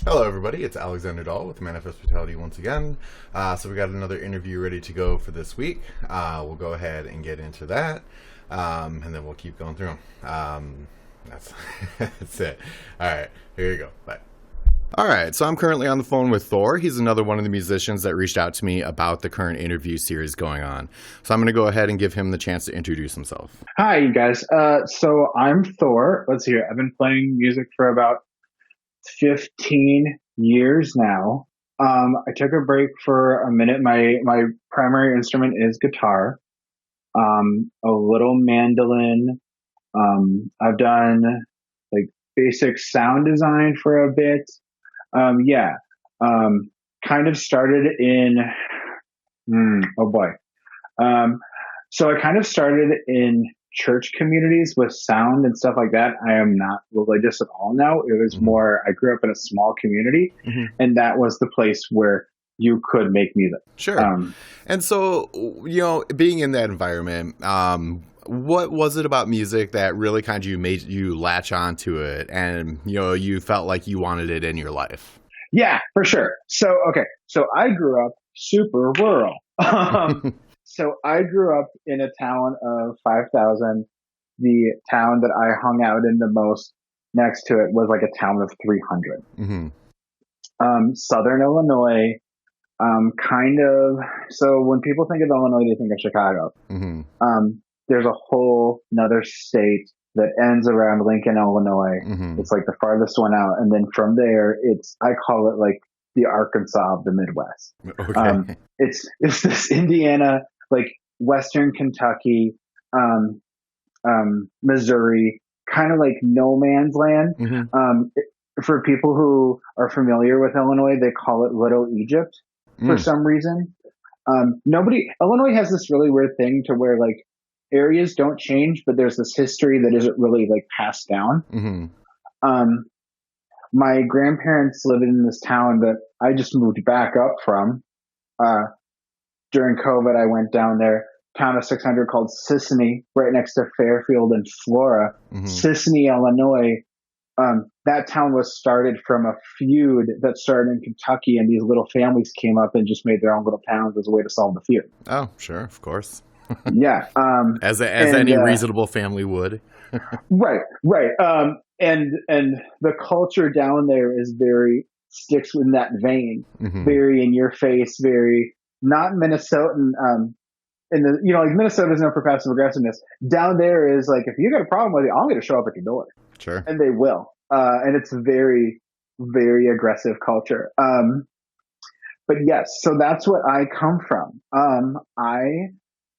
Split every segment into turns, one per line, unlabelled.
Hello, everybody. It's Alexander Dahl with Manifest Fatality once again. So we got another interview ready to go for this week. We'll go ahead and get into that, and then we'll keep going through them. That's that's it. All right, here you go. Bye. All right, so I'm currently on the phone with Thor. He's another one of the musicians that reached out to me about the current interview series going on. So I'm going to go ahead and give him the chance to introduce himself.
Hi, you guys. So I'm Thor. Let's see here. I've been playing music for about 15 years now. I took a break for a minute. My primary instrument is guitar, a little mandolin. I've done like basic sound design for a bit. Yeah. Kind of started in, oh boy. Um, so I kind of started in church communities with sound and stuff like that. I am not religious at all now. It was
Mm-hmm.
more, I grew up in a small community,
Mm-hmm.
and that was the place where you could make music.
Sure.
Um,
And so, being in that environment, what was it about music that really kind of you made you latch onto it and, you felt like you wanted it in your life?
yeah, for sure. So I grew up super rural. So I grew up in a town of 5,000. The town that I hung out in the most next to it was like a town of 300.
Mm-hmm.
Southern Illinois, kind of. So when people think of Illinois, they think of Chicago.
Mm-hmm.
There's a whole another state that ends around Lincoln, Illinois.
Mm-hmm.
It's like the farthest one out, and then from there, I call it like the Arkansas of the Midwest.
Okay.
It's this Indiana, like Western Kentucky, um, Missouri, kind of like no man's land.
Mm-hmm.
For people who are familiar with Illinois, they call it Little Egypt for
Mm.
some reason. Illinois has this really weird thing to where like areas don't change, but there's this history that isn't really like passed down.
Mm-hmm.
Um, my grandparents lived in this town that I just moved back up from. Uh, During COVID, I went down there, town of 600 called Sisseton, right next to Fairfield and Flora.
Mm-hmm.
Sisseton, Illinois. That town was started from a feud that started in Kentucky, and these little families came up and just made their own little towns as a way to solve the feud.
Oh, sure, of course.
Yeah.
As
And
any reasonable family would.
Right, right. And the culture down there is very sticks in that vein,
Mm-hmm.
very in your face, very not Minnesotan. In the like Minnesota's known for passive aggressiveness. Down there is like if you got a problem with it, I'm going to show up at your door,
Sure.
and they will. And it's very, very aggressive culture. But yes, so that's what I come from. I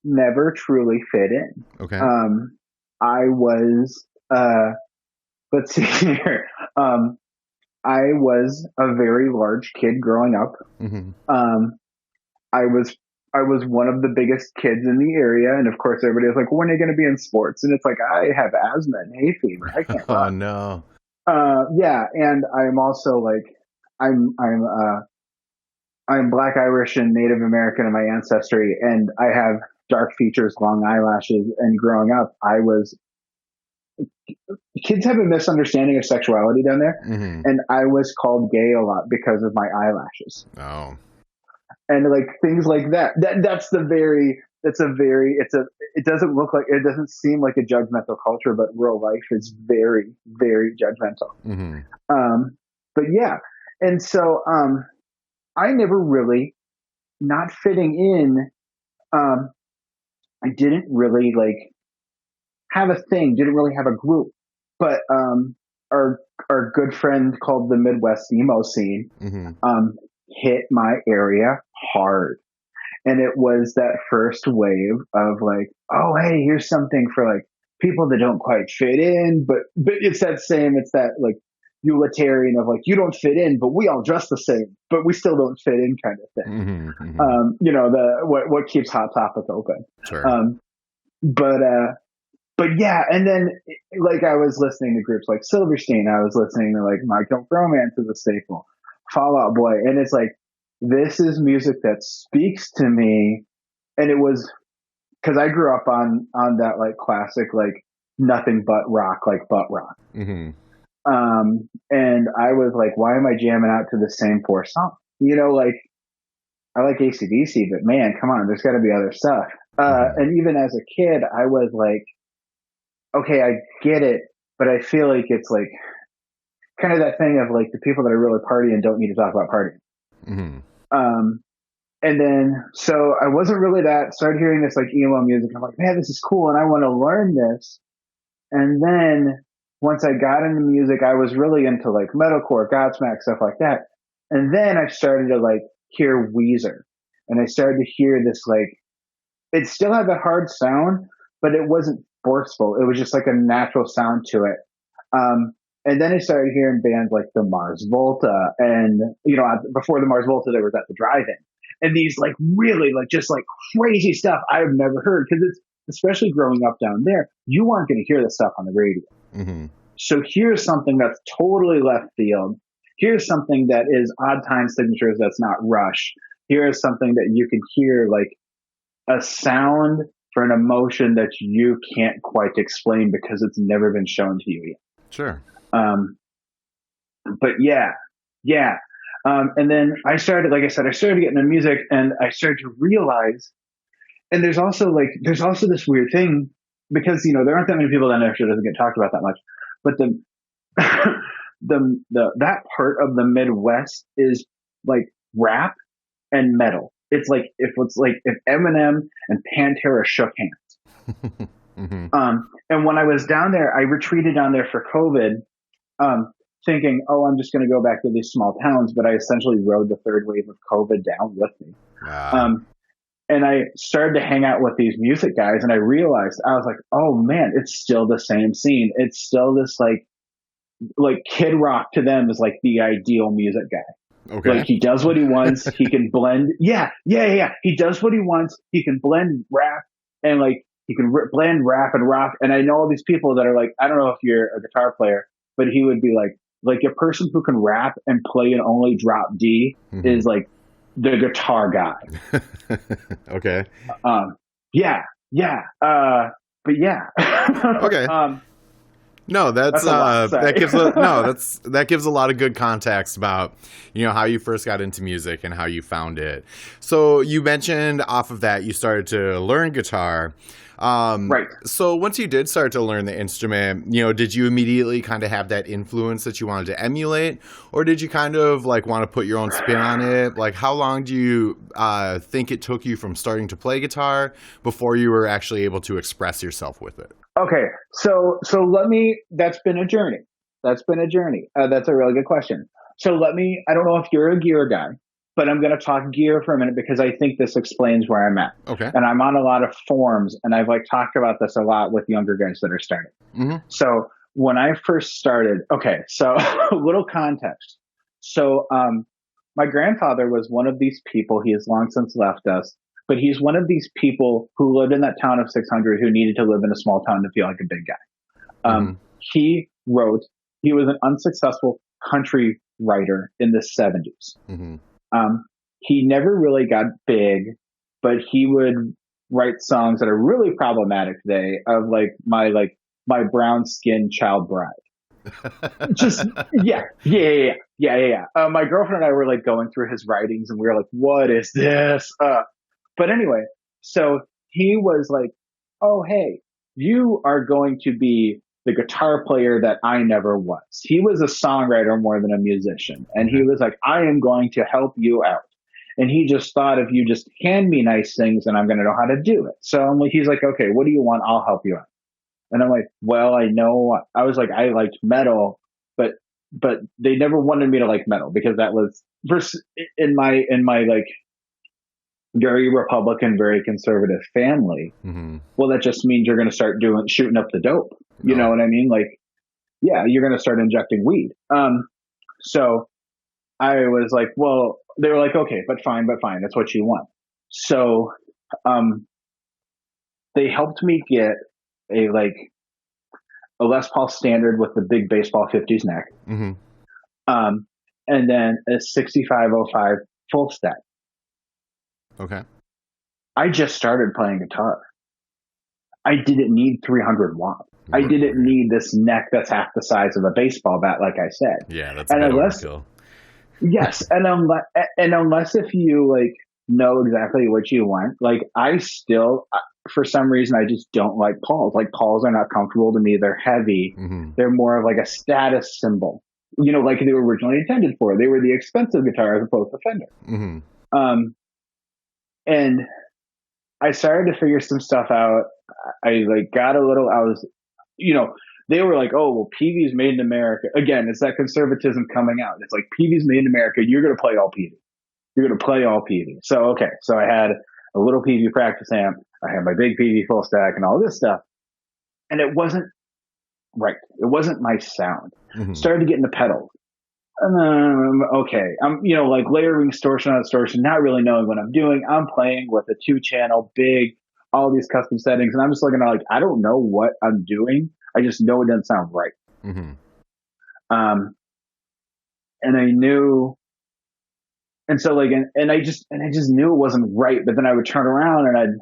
never truly fit in.
Okay.
I was, let's see here. I was a very large kid growing up.
Mm-hmm.
Um, I was, I was one of the biggest kids in the area. And of course, everybody was like, when are you going to be in sports? And it's like, I have asthma and hay fever. I can't
Oh
run.
no.
Yeah. And I'm also like, I'm, I'm, uh, I'm Black Irish and Native American in my ancestry, and I have dark features, long eyelashes. And growing up, kids have a misunderstanding of sexuality down there,
Mm-hmm.
and I was called gay a lot because of my eyelashes
Oh.
and like things like that. It doesn't look like, it doesn't seem like a judgmental culture, but real life is very, very judgmental.
Mm-hmm.
But yeah, and so I never really not fitting in. Um, I didn't really like have a thing, didn't really have a group. But our our good friend called the Midwest emo scene
Mm-hmm.
um, hit my area hard. And it was that first wave of like, oh hey, here's something for like people that don't quite fit in, but it's that like utilitarian of like you don't fit in, but we all dress the same, but we still don't fit in kind of thing.
Mm-hmm. Mm-hmm.
The what keeps Hot Topic open.
Sure.
Um, but yeah, and then like I was listening to groups like Silverstein, I was listening to like My Chemical Romance is a staple, Fall Out Boy, and it's like this is music that speaks to me, and it was because I grew up on that like classic like nothing but rock, like butt rock.
Mm-hmm.
And I was like, why am I jamming out to the same four songs? Like I like AC/DC, but man, come on, there's got to be other stuff.
Mm-hmm.
And even as a kid, I was like, okay, I get it, but I feel like it's like kind of that thing of like the people that are really partying don't need to talk about partying.
Mm-hmm.
Um, and then so I wasn't really that. Started hearing this like emo music. I'm like, man, this is cool, and I want to learn this. And then once I got into music, I was really into like metalcore, Godsmack, stuff like that. And then I started to like hear Weezer, and I started to hear this like it still had that hard sound, but it wasn't forceful. It was just like a natural sound to it. Um, and then I started hearing bands like the Mars Volta, and before the Mars Volta, there was at the Drive-In, and these like really like just like crazy stuff I've never heard because it's especially growing up down there, you aren't going to hear this stuff on the radio.
Mm-hmm.
So here's something that's totally left field. Here's something that is odd time signatures that's not Rush. Here is something that you can hear like a sound for an emotion that you can't quite explain because it's never been shown to you yet.
Sure.
But yeah. And then I started, like I said, I started getting into music, and I started to realize, and there's also this weird thing because there aren't that many people down there, so it doesn't get talked about that much. But the that part of the Midwest is like rap and metal. It's like if Eminem and Pantera shook hands.
Mm-hmm.
And when I was down there, I retreated down there for COVID, thinking, oh, I'm just going to go back to these small towns. But I essentially rode the third wave of COVID down with me. And I started to hang out with these music guys, and I realized, I was like, oh man, it's still the same scene. It's still this like Kid Rock to them is like the ideal music guy.
Okay.
Like he does what he wants. He can blend. Yeah. He does what he wants. He can blend rap and like he can blend rap and rock. And I know all these people that are like, I don't know if you're a guitar player, but he would be like a person who can rap and play and only drop D
Mm-hmm.
is like the guitar guy.
Okay.
Yeah. But yeah.
Okay. No, that gives a lot of good context about how you first got into music and how you found it. So you mentioned off of that you started to learn guitar.
Right.
So once you did start to learn the instrument, did you immediately kind of have that influence that you wanted to emulate, or did you kind of like want to put your own spin on it? Like, how long do you think it took you from starting to play guitar before you were actually able to express yourself with it?
Okay, so that's been a journey. That's a really good question. So I don't know if you're a gear guy, but I'm going to talk gear for a minute because I think this explains where I'm at.
Okay.
And I'm on a lot of forums, and I've like talked about this a lot with younger guys that are starting.
Mm-hmm.
So when I first started, okay, so a little context. So my grandfather was one of these people. He has long since left us. But he's one of these people who lived in that town of 600 who needed to live in a small town to feel like a big guy.
Mm-hmm.
He was an unsuccessful country writer in the 70s.
Mm-hmm.
He never really got big, but he would write songs that are really problematic today of like my brown skinned child bride. Just, yeah. My girlfriend and I were like going through his writings, and we were like, what is this? But anyway, so he was like, oh, hey, you are going to be the guitar player that I never was. He was a songwriter more than a musician. And he was like, I am going to help you out. And he just thought, if you just hand me nice things, then I'm going to know how to do it. So he's like, okay, what do you want? I'll help you out. And I'm like, well, I was like, I liked metal, but they never wanted me to like metal because that was in my like, very Republican, very conservative family.
Mm-hmm.
Well, that just means you're going to start shooting up the dope. You know what I mean? Like, yeah, you're going to start injecting weed. So I was like, well, they were like, okay, but fine. That's what you want. So, they helped me get a Les Paul standard with the big baseball 50s neck.
Mm-hmm.
And then a 6505 full stack.
Okay.
I just started playing guitar. I didn't need 300 watts. I didn't need this neck that's half the size of a baseball bat, like I said.
Yeah, that's a bit overkill.
Yes, and unless if you like know exactly what you want, like I still, for some reason, I just don't like Pauls. Like Pauls are not comfortable to me. They're heavy. They're more of like a status symbol, like they were originally intended for. They were the expensive guitar as opposed to Fender. And I started to figure some stuff out. I like got a little. I was, they were like, oh, well, PV's made in America. Again, it's that conservatism coming out. It's like PV's made in America. You're going to play all PV. You're going to play all PV. So, okay. So I had a little PV practice amp. I had my big PV full stack and all this stuff. And it wasn't right. It wasn't my sound. Started to get into pedals. Okay. I'm, like layering distortion on distortion, not really knowing what I'm doing. I'm playing with a 2-channel big, all these custom settings. And I'm just looking at like, I don't know what I'm doing. I just know it doesn't sound right. And I knew, and so like, and I just knew it wasn't right. But then I would turn around and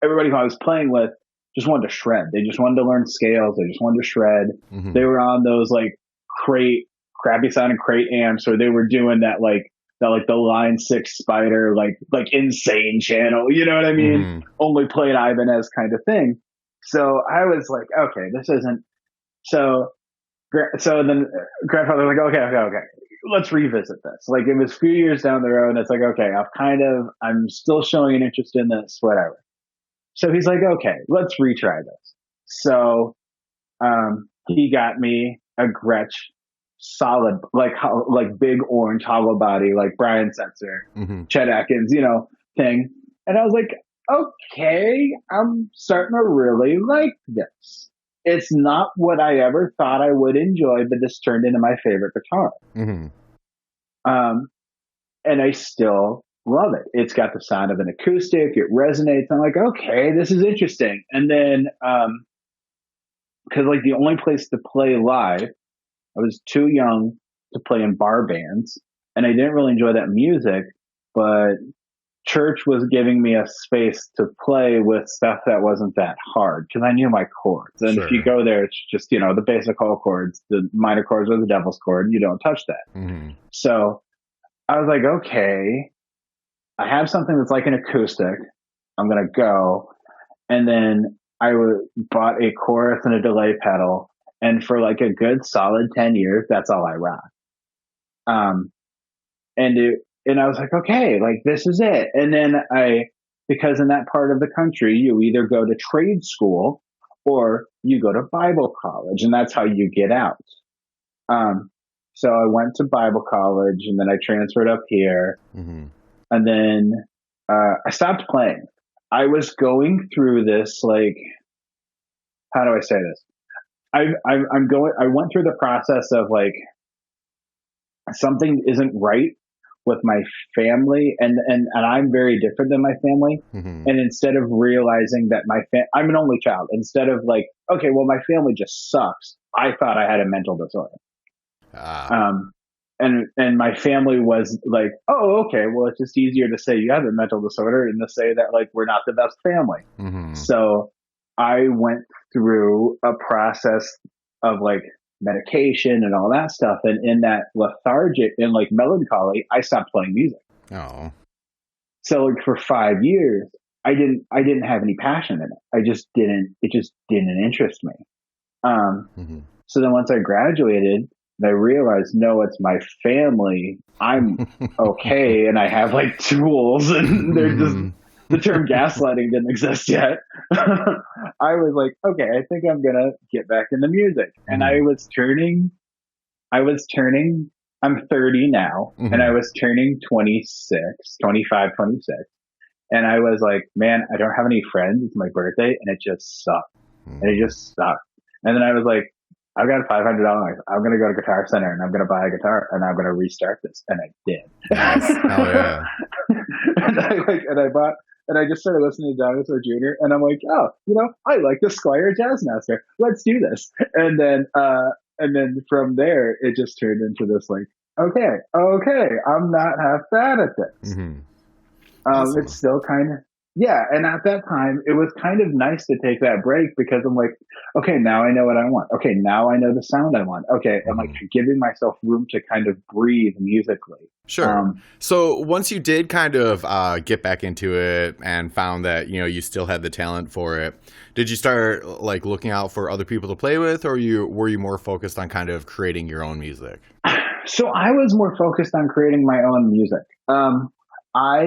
everybody who I was playing with just wanted to shred. They just wanted to learn scales. They just wanted to shred. They were on those like crappy sounding crate amps, or they were doing that like the Line 6 Spider, like insane channel. You know what I mean? Only played Ibanez kind of thing. So I was like, okay, this isn't. So then grandfather was like, okay, let's revisit this. Like it was a few years down the road, and it's like, okay, I'm still showing an interest in this, whatever. So he's like, okay, let's retry this. So he got me a Gretsch solid, like big orange hollow body, like Brian Setzer, Chet Atkins, thing. And I was like, okay, I'm starting to really like this. It's not what I ever thought I would enjoy, but this turned into my favorite guitar. And I still love it. It's got the sound of an acoustic. It resonates. I'm like, okay, this is interesting. And then, cause like the only place to play live, I was too young to play in bar bands, and I didn't really enjoy that music, but church was giving me a space to play with stuff that wasn't that hard because I knew my chords. And if you go there, it's just, the basic all chords, the minor chords are the devil's chord, and you don't touch that. So I was like, okay, I have something that's like an acoustic. I'm going to go. And then I bought a chorus and a delay pedal. And for like a good solid 10 years, that's all I rock. And I was like, okay, like this is it. And then because in that part of the country, you either go to trade school or you go to Bible college, and that's how you get out. So I went to Bible college, and then I transferred up here. And then I stopped playing. I was going through this, like, how do I say this? I went through the process of like, something isn't right with my family, and I'm very different than my family. And instead of realizing that I'm an only child, instead of like, okay, well, my family just sucks, I thought I had a mental disorder. And my family was like, oh, okay, well, it's just easier to say you have a mental disorder than to say that like we're not the best family. So I went through a process of like medication and all that stuff. And in that lethargic and like melancholy, I stopped playing music.
Oh.
So like for 5 years, I didn't have any passion in it. It just didn't interest me. So then once I graduated, I realized, no, it's my family. I'm okay. And I have like tools, and they're just, the term gaslighting didn't exist yet. I was like, okay, I think I'm going to get back into music. And I'm 30 now, and I was turning 25, 26. And I was like, man, I don't have any friends. It's my birthday, and it just sucked. And then I was like, I've got $500. I'm going to go to Guitar Center, and I'm going to buy a guitar, and I'm going to restart this. And I did.
Nice. Oh, yeah.
And I just started listening to Dinosaur Jr. And I'm like, oh, I like the Squire Jazzmaster. Let's do this. And then from there, it just turned into this like, okay, I'm not half bad at this.
Awesome.
It's still kind of, yeah, and at that time, it was kind of nice to take that break because I'm like, okay, now I know what I want. Okay, now I know the sound I want. Okay, I'm like
Hmm.
giving myself room to kind of breathe musically.
Sure. So once you did kind of get back into it and found that, you know, you still had the talent for it, did you start like looking out for other people to play with, or were you more focused on kind of creating your own music?
So I was more focused on creating my own music. I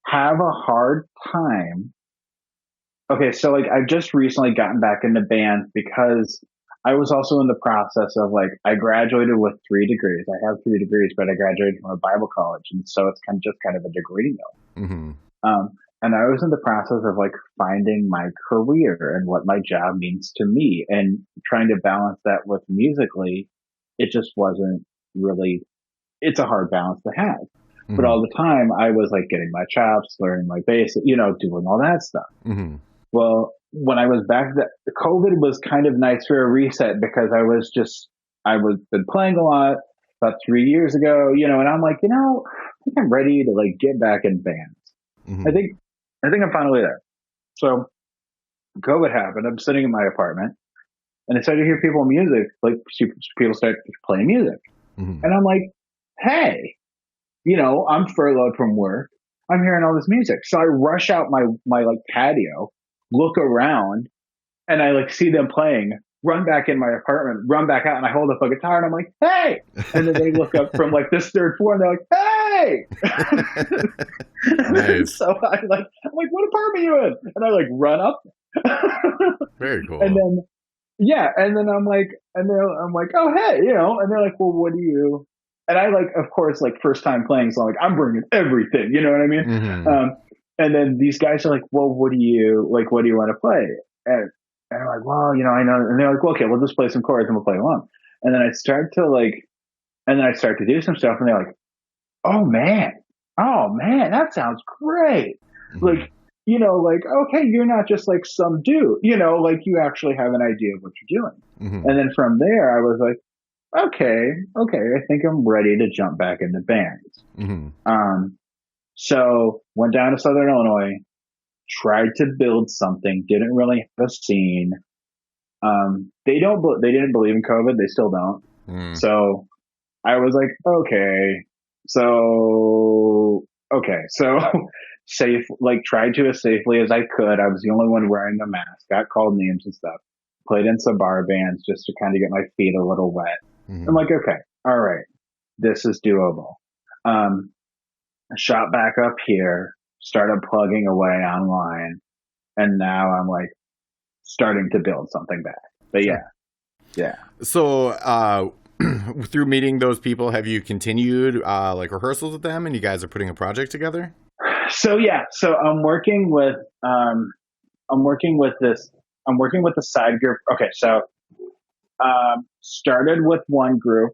have a hard time. Okay, so like I've just recently gotten back into bands because I was also in the process of like I graduated with 3 degrees. I have 3 degrees, but I graduated from a Bible college, and so it's kind of a degree mill.
Hmm.
And I was in the process of like finding my career and what my job means to me, and trying to balance that with musically. It just wasn't really. It's a hard balance to have. But
Hmm.
all the time, I was like getting my chops, learning my bass, doing all that stuff.
Hmm.
Well, when I was back, that COVID was kind of nice for a reset because I was been playing a lot about 3 years ago, and I'm like, I think I'm ready to like get back in bands. I
Hmm.
think, I think I'm finally there. So COVID happened. I'm sitting in my apartment and I started to hear people music, like people start playing music.
Hmm.
And I'm like, hey, I'm furloughed from work. I'm hearing all this music. So I rush out my like patio, look around, and I like see them playing, run back in my apartment, run back out, and I hold up a guitar and I'm like, hey! And then they look up from like this third floor and they're like, hey!
Nice.
So I'm like, what apartment are you in? And I like run up.
Very
And
cool.
then yeah, and then I'm like, oh hey, and they're like, well, what do you? And I like, of course, like first time playing, so I'm like, I'm bringing everything, you know what I mean?
Hmm.
Um, and then these guys are like, well, what do you like? What do you want to play? And I'm like, well, I know. And they're like, well, okay, we'll just play some chords and we'll play along. And then I start to do some stuff, and they're like, oh man, that sounds great.
Hmm.
Like, like, okay, you're not just like some dude, like you actually have an idea of what you're doing.
Hmm.
And then from there, I was like, okay, I think I'm ready to jump back into bands.
Hmm.
Um, so went down to Southern Illinois, tried to build something, didn't really have a scene. They didn't believe in COVID. They still don't.
Mm.
So I was like, so safe, like tried to as safely as I could. I was the only one wearing a mask, got called names and stuff, played in some bar bands just to kind of get my feet a little wet. I'm
Hmm.
like, okay, all right, this is doable. Um, shot back up here, started plugging away online, and now I'm like starting to build something back. But
Sure.
yeah.
So, through meeting those people, have you continued like rehearsals with them, and you guys are putting a project together?
So I'm working with this. I'm working with a side group. Okay, so started with one group.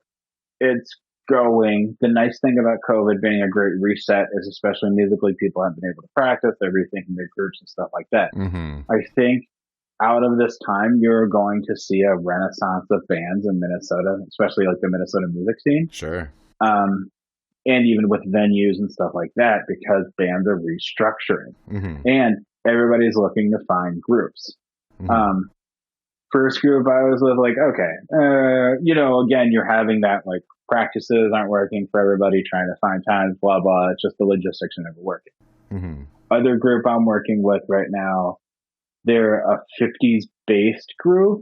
It's going. The nice thing about COVID being a great reset is, especially musically, people have been able to practice. They're rethinking their groups and stuff like that.
Hmm.
I think out of this time, you're going to see a renaissance of bands in Minnesota, especially like the Minnesota music scene.
Sure.
Um, and even with venues and stuff like that, because bands are restructuring
Hmm.
and everybody's looking to find groups.
Hmm.
Um, first group I was with, like, okay, again, you're having that like practices aren't working for everybody, trying to find times, blah blah. It's just the logistics are never working.
Hmm.
Other group I'm working with right now, they're a 50s based group.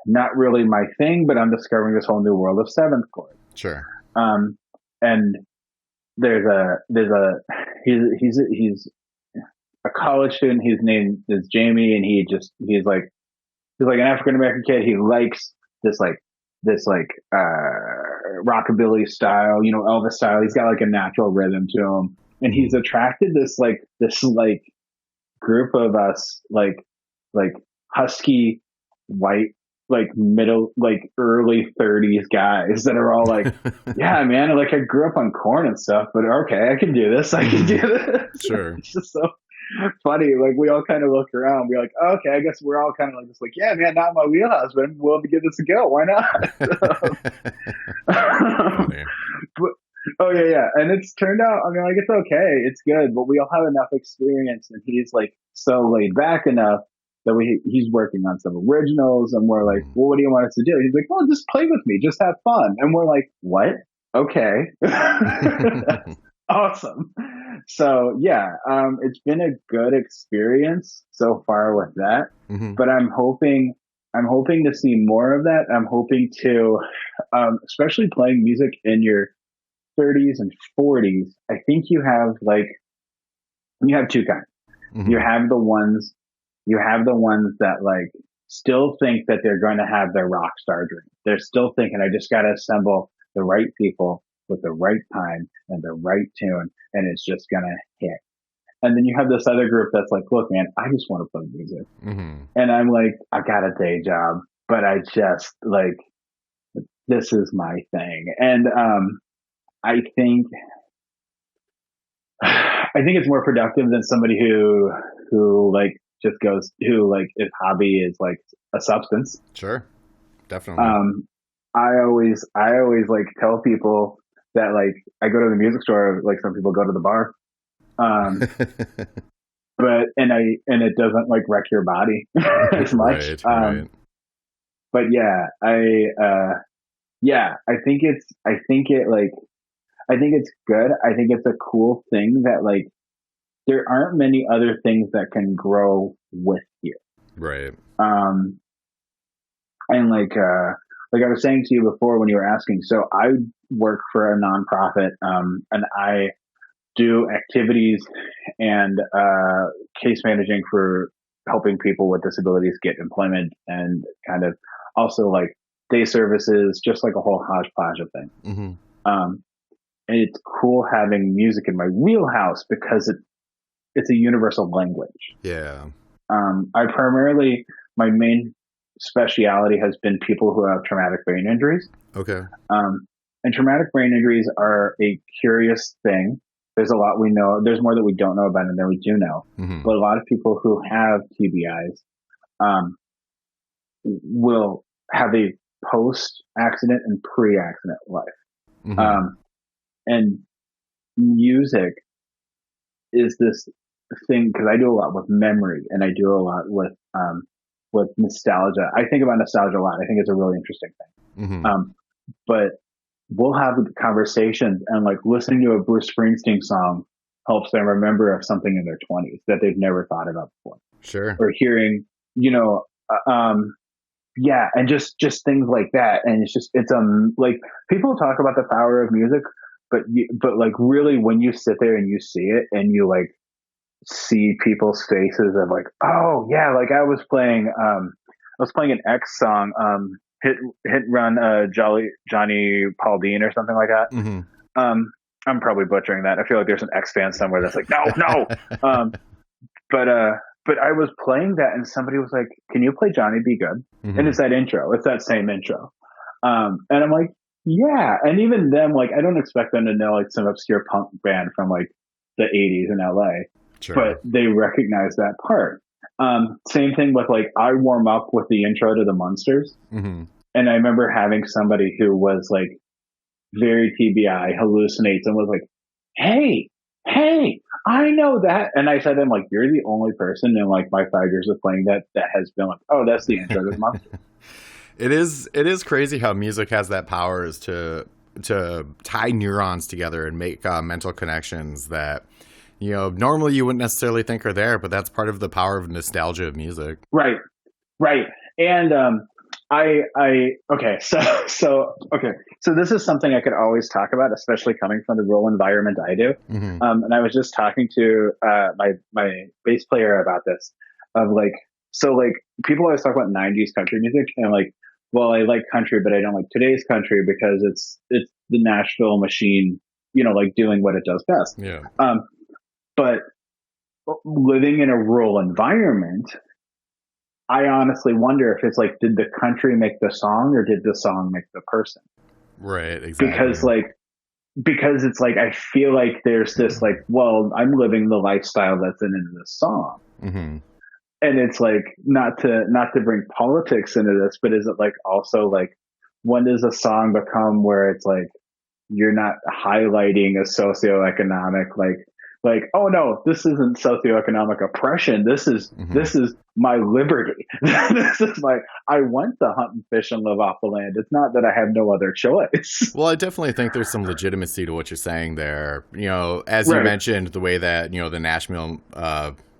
Not really my thing, but I'm discovering this whole new world of seventh chord.
Sure.
Um, and he's a college student. His name is Jamie, and he's like an African American kid. He likes this rockabilly style, Elvis style. He's got like a natural rhythm to him, and he's
Hmm.
attracted this group of us like husky white like middle like early 30s guys that are all like, yeah man, like I grew up on corn and stuff, but okay, I can do this, I can do
Hmm.
this.
Sure.
It's just so funny. Like we all kind of look around, we're like, okay, I guess we're all kind of like just like, yeah man, not my wheelhouse, but I'm willing to give this a go, why not?
Funny.
but Oh yeah. And it's turned out, I mean, like, it's okay, it's good, but we all have enough experience, and he's like so laid back enough that he's working on some originals, and we're like,
Mhm.
well, what do you want us to do? He's like, well, just play with me, just have fun. And we're like, what? Okay. Awesome. So yeah, it's been a good experience so far with that,
Mhm.
but I'm hoping to see more of that. I'm hoping to, especially playing music in your 30s and 40s. I think you have two kinds. You
Mhm.
have the ones, you have the ones that like still think that they're going to have their rock star dream. They're still thinking, I just got to assemble the right people with the right time and the right tune, and it's just going to hit. And then you have this other group that's like, look, man, I just want to play music.
Mhm.
And I'm like, I got a day job, but I just like, this is my thing. And, I think, I think it's more productive than somebody who like just goes, who like his hobby is like a substance.
Sure. Definitely.
Um, I always like tell people that like I go to the music store, like some people go to the bar. Um, but and it doesn't like wreck your body as much.
Right. Right.
But yeah, yeah, I think it like, I think it's good. I think it's a cool thing that like there aren't many other things that can grow with you.
Right.
Um, and like I was saying to you before when you were asking, so I work for a nonprofit, and I do activities and case managing for helping people with disabilities get employment, and kind of also like day services, just like a whole hodgepodge of things.
Mhm.
Um, and it's cool having music in my wheelhouse because it's a universal language.
Yeah.
I primarily, my main speciality has been people who have traumatic brain injuries.
Okay.
Um, and traumatic brain injuries are a curious thing. There's a lot we know. There's more that we don't know about it than we do know.
Mhm.
But a lot of people who have TBIs um, will have a post-accident and pre-accident life.
Mhm.
Um, and music is this thing because I do a lot with memory, and I do a lot with nostalgia. I think about nostalgia a lot. I think it's a really interesting thing.
Mhm.
But we'll have conversations, and like listening to a Bruce Springsteen song helps them remember of something in their 20s that they've never thought about before,
Sure.
or hearing, you know, yeah, and just things like that. And it's like people talk about the power of music, but like really when you sit there and you see it and you like see people's faces of like, oh yeah, like I was playing an X song, hit and run, Jolly Johnny Paul Dean or something like that.
Mhm.
Um, I'm probably butchering that. I feel like there's an X fan somewhere that's like, no, no. Um, but but I was playing that, and somebody was like, "Can you play Johnny Be Good?" And
Mhm.
it's that intro. It's that same intro. And I'm like, yeah. And even them, like, I don't expect them to know like some obscure punk band from like the '80s in LA, but
Sure.
they recognize that part. Same thing with like, I warm up with the intro to the Munsters,
Mhm.
and I remember having somebody who was like very TBI, hallucinates, and was like, "Hey, hey, I know that." And I said to him, like, "You're the only person in like my 5 years of playing that has been like, oh, that's the intro to the Monster."
It is crazy how music has that power is to tie neurons together and make mental connections that normally you wouldn't necessarily think are there, but that's part of the power of nostalgia of music.
Right, right. And okay, so this is something I could always talk about, especially coming from the rural environment I do.
Hmm.
And I was just talking to my bass player about this, of like, so like people always talk about '90s country music, and like, well, I like country, but I don't like today's country because it's the Nashville machine, like doing what it does best.
Yeah.
Um, but living in a rural environment, I honestly wonder if it's like, did the country make the song, or did the song make the person?
Right.
Because
Exactly.
like, because it's like, I feel like there's this like, well, I'm living the lifestyle that's in this song.
Hmm.
And it's like, not to bring politics into this, but is it like also like, when does a song become where it's like, you're not highlighting a socioeconomic like, oh no, this isn't socioeconomic oppression. This is my liberty. This is my, I want to hunt and fish and live off the land. It's not that I have no other choice.
Well, I definitely think there's some legitimacy to what you're saying there. As you
Right.
mentioned, the way that, the Nashville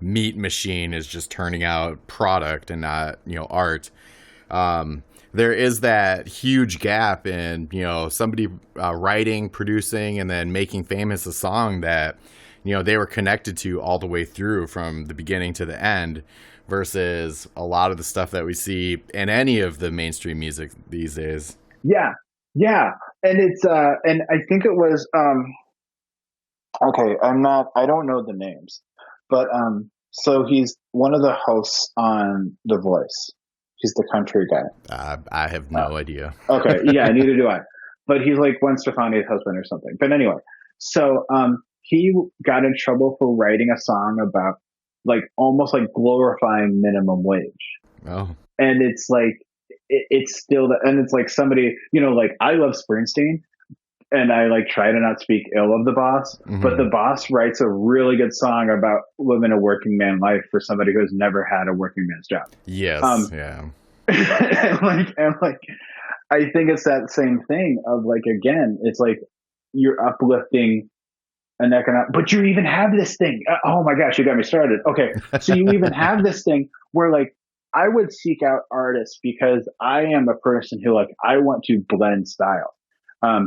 meat machine is just turning out product and not, art. There is that huge gap in, somebody writing, producing, and then making famous a song that, they were connected to all the way through from the beginning to the end, versus a lot of the stuff that we see in any of the mainstream music these days.
Yeah. Yeah. And it's, and I think it was, okay, I don't know the names, but, so he's one of the hosts on The Voice. He's the country guy.
I have no idea.
Okay. Yeah. Neither do I. But he's like Gwen Stefani's husband or something. But anyway, so, he got in trouble for writing a song about like almost like glorifying minimum wage.
Oh.
And it's like, it's still, and it's like somebody, like I love Springsteen and I like try to not speak ill of the boss, but the boss writes a really good song about living a working man life for somebody who has never had a working man's job.
Yes. Yeah.
and like, I think it's that same thing of like, again, it's like you're uplifting an economic, but you even have this thing. Oh my gosh, you got me started. Okay. So you even have this thing where like, I would seek out artists because I am a person who like, I want to blend style. I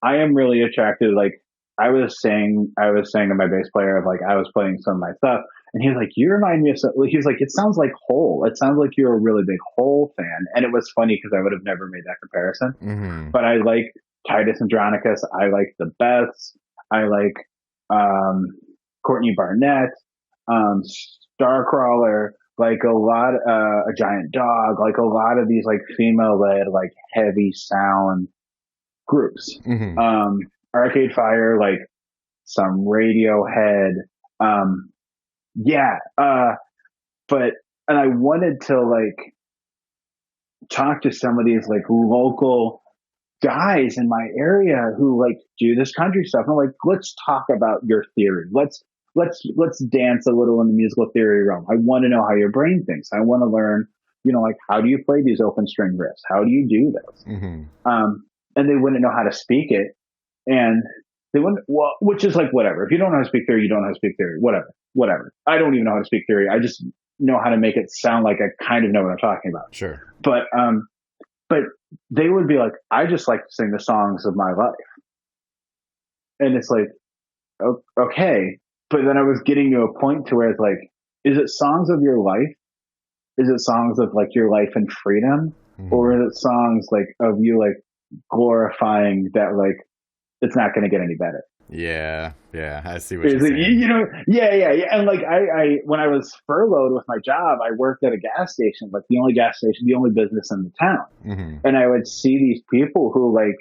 am really attracted. Like I was saying to my bass player of like, I was playing some of my stuff and he was like, you remind me of something. He was like, it sounds like Hole. It sounds like you're a really big Hole fan. And it was funny because I would have never made that comparison, but I like Titus Andronicus. I like the Beths. I like, Courtney Barnett, Starcrawler, like a lot, a Giant Dog, like a lot of these like female led, like heavy sound groups. Arcade Fire, like some Radiohead. But, and I wanted to like talk to some of these like local guys in my area who like do this country stuff. And I'm like, let's talk about your theory. Let's dance a little in the musical theory realm. I want to know how your brain thinks. I want to learn, like, how do you play these open string riffs? How do you do this? And they wouldn't know how to speak it. And they wouldn't, well, which is like, whatever. If you don't know how to speak theory, you don't know how to speak theory. Whatever. I don't even know how to speak theory. I just know how to make it sound like I kind of know what I'm talking about.
Sure.
But they would be like, I just like to sing the songs of my life. And it's like, okay. But then I was getting to a point to where it's like, is it songs of your life? Is it songs of like your life and freedom? Or is it songs like of you like glorifying that like it's not going to get any better?
Yeah. I see what you're
like,
saying.
Yeah. And like I when I was furloughed with my job, I worked at a gas station, like the only gas station, the only business in the town. And I would see these people who like,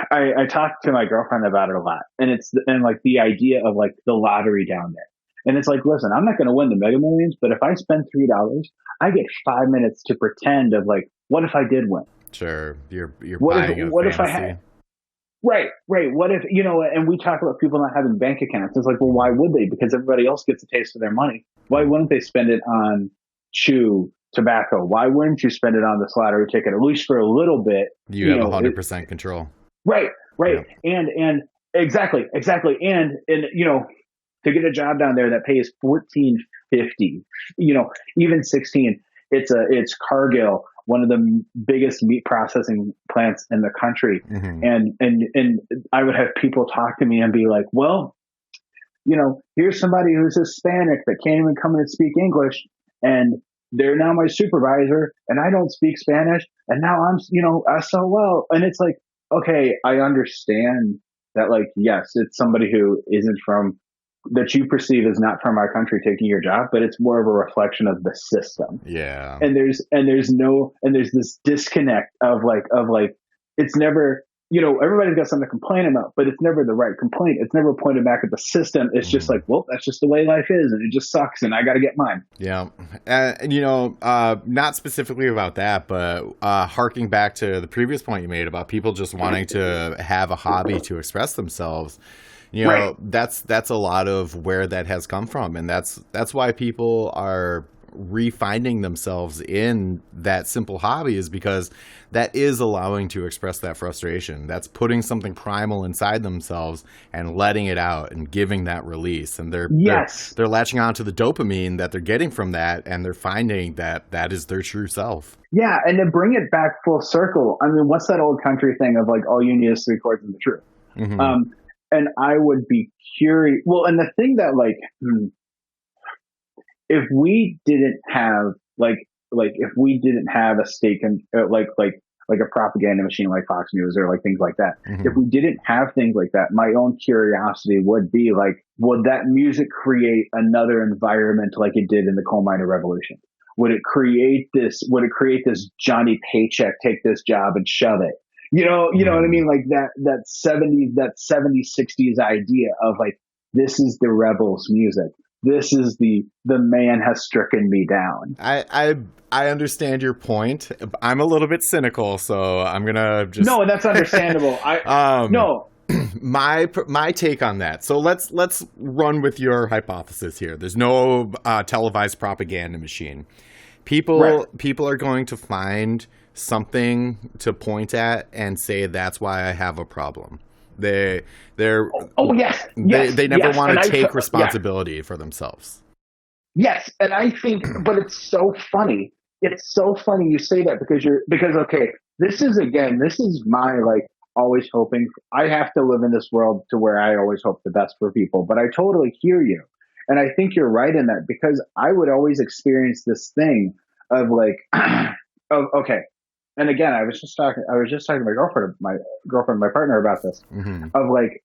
I talked to my girlfriend about it a lot, and like the idea of like the lottery down there. And it's like, listen, I'm not going to win the Mega Millions, but if I spend $3, I get 5 minutes to pretend of like, what if I did win?
Sure. You're buying a
what
fantasy.
if I had, right. What if, and we talk about people not having bank accounts. It's like, well, why would they? Because everybody else gets a taste of their money. Why wouldn't they spend it on tobacco? Why wouldn't you spend it on this lottery ticket, at least for a little bit?
You have 100% control.
Right.
Yeah.
And exactly. And to get a job down there that pays $14.50, even 16, it's Cargill, one of the biggest meat processing plants in the country. And I would have people talk to me and be like, well, here's somebody who's Hispanic that can't even come in and speak English. And they're now my supervisor and I don't speak Spanish. And now I'm, so well. And it's like, okay, I understand that, like, yes, it's somebody who isn't from, that you perceive as not from our country taking your job, but it's more of a reflection of the system.
Yeah.
And there's this disconnect of like, it's never, everybody's got something to complain about, but it's never the right complaint. It's never pointed back at the system. It's just like, well, that's just the way life is, and it just sucks, and I got to get mine.
Yeah. Not specifically about that, but harking back to the previous point you made about people just wanting to have a hobby to express themselves.
Right.
That's a lot of where that has come from, and that's why people are refinding themselves in that simple hobby, is because that is allowing to express that frustration. That's putting something primal inside themselves and letting it out and giving that release. And they're latching on to the dopamine that they're getting from that, and they're finding that that is their true self.
Yeah, and to bring it back full circle, I mean, what's that old country thing of like, all you need is three chords of the truth? And I would be curious. Well, and the thing that if we didn't have if we didn't have a stake in like a propaganda machine like Fox News or like things like that, if we didn't have things like that, my own curiosity would be like, would that music create another environment like it did in the coal miner revolution? Would it create this Johnny Paycheck, take this job and shove it? You know what I mean? Like that 70s, 60s idea of like, this is the rebels music. This is the man has stricken me down.
I understand your point. I'm a little bit cynical, so I'm gonna just
no, that's understandable. No.
My take on that. So let's run with your hypothesis here. There's no televised propaganda machine. People are going to find something to point at and say that's why I have a problem. They never want to take responsibility for themselves.
Yes, and I think, but it's so funny. It's so funny you say that because okay, this is my like always hoping. I have to live in this world to where I always hope the best for people, but I totally hear you, and I think you're right in that, because I would always experience this thing of like, okay. And again, I was just talking to my girlfriend, my partner about this, of like,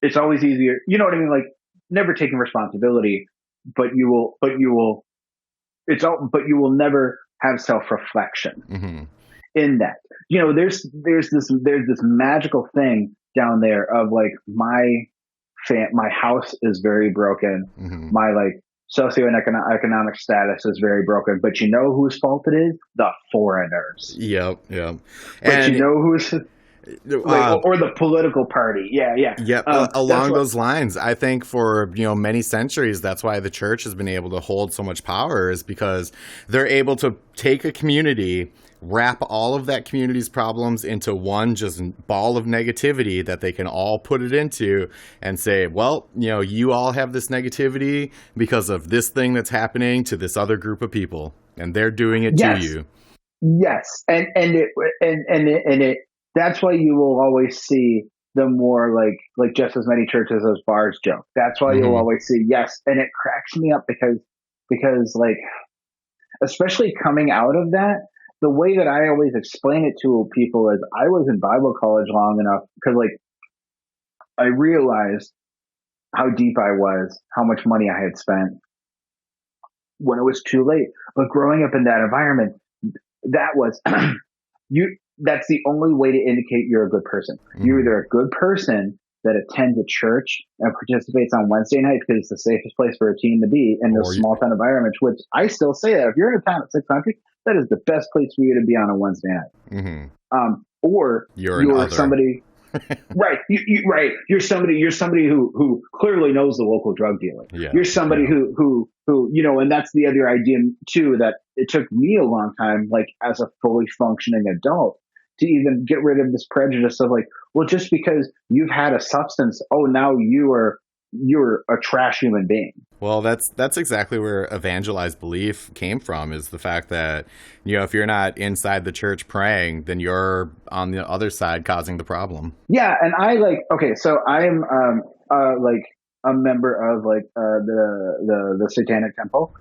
it's always easier, you know what I mean? Like, never taking responsibility, but you will never have self-reflection in that. There's this magical thing down there of like, my house is very broken. My like socioeconomic status is very broken, but you know whose fault it is? The foreigners.
Yep.
But you know who's or the political party. Yeah.
Along those lines, I think for many centuries, that's why the church has been able to hold so much power, is because they're able to take a community, wrap all of that community's problems into one just ball of negativity that they can all put it into, and say, well, you all have this negativity because of this thing that's happening to this other group of people, and they're doing it to you.
Yes, and it that's why you will always see the more like just as many churches as bars joke. That's why you'll always see, yes, and it cracks me up because like, especially coming out of that, the way that I always explain it to people is, I was in Bible college long enough because like I realized how deep I was, how much money I had spent when it was too late. But growing up in that environment, that was that's the only way to indicate you're a good person. You're either a good person that attends a church and participates on Wednesday nights because it's the safest place for a teen to be in those small town environments, which I still say that if you're in a town of 600, that is the best place for you to be on a Wednesday night. Or you're somebody, right? You're somebody who clearly knows the local drug dealer. You're somebody who and that's the other idea too, that it took me a long time, like as a fully functioning adult, to even get rid of this prejudice of like, well, just because you've had a substance, now you're a trash human being.
Well, that's exactly where evangelized belief came from, is the fact that, if you're not inside the church praying, then you're on the other side causing the problem.
Yeah. And I so I'm like a member of like the Satanic Temple,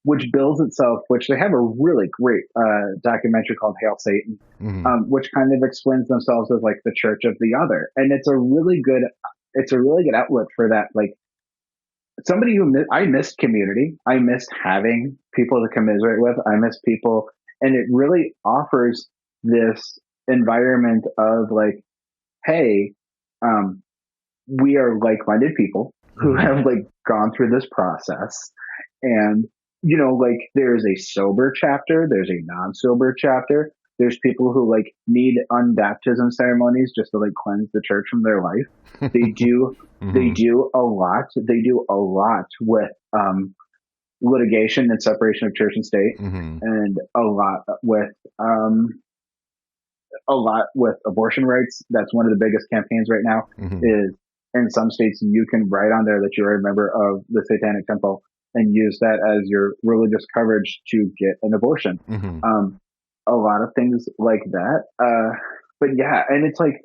which bills itself, which they have a really great documentary called Hail Satan, which kind of explains themselves as like the church of the other. And it's a really good outlet for that. Like, somebody I missed community. I missed having people to commiserate with. I miss people. And it really offers this environment of like, hey, um, we are like-minded people who
Mm-hmm.
have like gone through this process, and like there's a sober chapter, there's a non-sober chapter, there's people who like need unbaptism ceremonies just to like cleanse the church from their life. they do they
Mm-hmm.
do a lot, with litigation and separation of church and state,
Mm-hmm.
and um a lot with abortion rights. That's one of the biggest campaigns right now.
Mm-hmm.
Is in some states you can write on there that you're a member of the Satanic Temple and use that as your religious coverage to get an abortion.
Mm-hmm.
A lot of things like that. But yeah, and it's like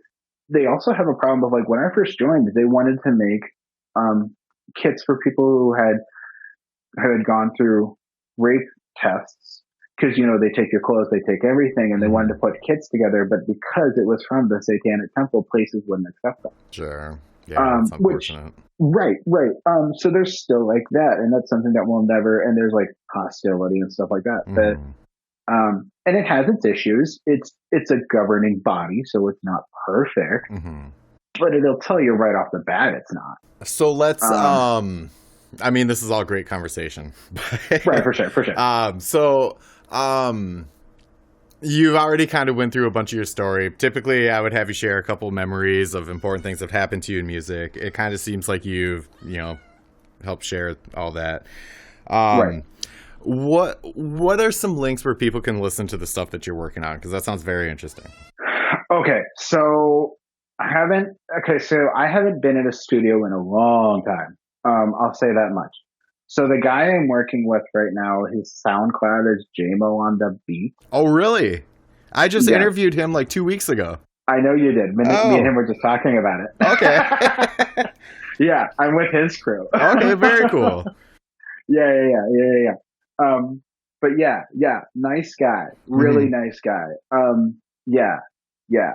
they also have a problem of like when I first joined, they wanted to make kits for people who had gone through rape tests, because they take your clothes, they take everything, and they
Mm-hmm.
wanted to put kits together, but because it was from the Satanic Temple, places wouldn't accept them.
Sure. Yeah, that's
Which
unfortunate.
right, right. So there's still like that, and that's something that will never. And there's like hostility and stuff like that. But
Mm-hmm.
and it has its issues. It's a governing body, so it's not perfect,
Mm-hmm.
but it'll tell you right off the bat it's not.
So let's
Um,
I mean, this is all great conversation.
right, for sure, for sure.
So you've already kind of went through a bunch of your story. Typically, I would have you share a couple memories of important things that happened to you in music. It kind of seems like you've, helped share all that.
Right.
Um, what are some links where people can listen to the stuff that you're working on? Because that sounds very interesting.
Okay, so I haven't. Okay, so I haven't been in a studio in a long time. I'll say that much. So the guy I'm working with right now, his SoundCloud is JMO on the beat.
Oh, really? I just
Yeah,
interviewed him like 2 weeks ago.
I know you did. Me and
Oh,
him were just talking about
okay.
it. Yeah, I'm with his crew.
Okay, very cool.
Yeah, yeah, yeah, yeah, yeah, yeah. But yeah, yeah, nice guy, really
Hmm.
nice guy. Yeah, yeah.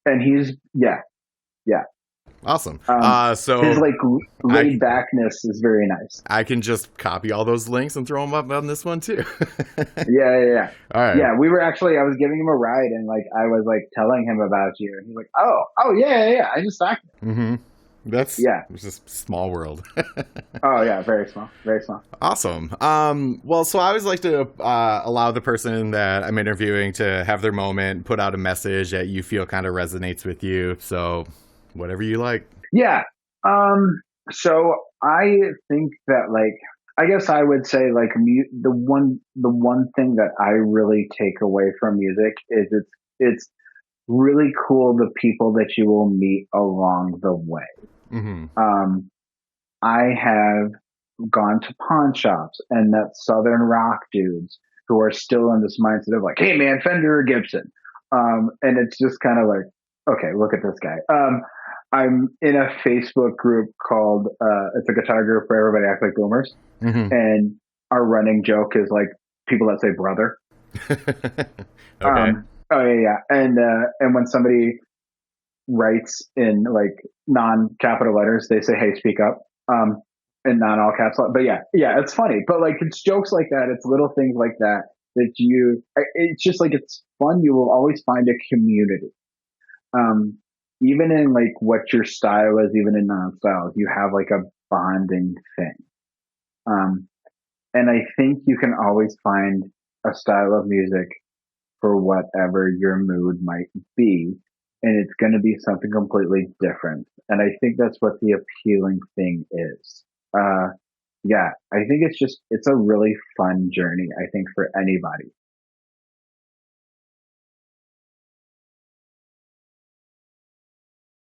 And he's yeah, yeah.
Awesome.
His
So
like
I
laid backness is very nice.
I can just copy all those links and throw them up on this one too.
Yeah, yeah, yeah.
All right.
Yeah, we were actually. I was giving him a ride, and like I was like telling him about you, and he's like, "Oh, oh, yeah, yeah, yeah. I just talked."
Mm-hmm. That's
Yeah.
just small world.
Oh, yeah. Very small. Very small.
Awesome. Well, so I always like to allow the person that I'm interviewing to have their moment, put out a message that you feel kind of resonates with you. So, whatever you like.
Yeah. So I think that like I guess I would say like the one thing that I really take away from music is it's really cool the people that you will meet along the way.
Mm-hmm.
Um, I have gone to pawn shops and met Southern rock dudes who are still in this mindset of like, hey man, Fender or Gibson. And it's just kind of like, okay, look at this guy. I'm in a Facebook group called, it's a guitar group where everybody acts like boomers.
Mm-hmm.
And our running joke is like people that say brother.
Okay.
Oh yeah, yeah. And when somebody writes in like non-capital letters, they say, hey, speak up. In non all caps. But yeah, yeah, it's funny. But like it's jokes like that, it's little things like that it's just like it's fun. You will always find a community. Um, even in like what your style is, even in non-styles, you have like a bonding thing. Um, and I think you can always find a style of music for whatever your mood might be. And it's going to be something completely different. And I think that's what the appealing thing is. Yeah, I think it's a really fun journey, I think, for anybody.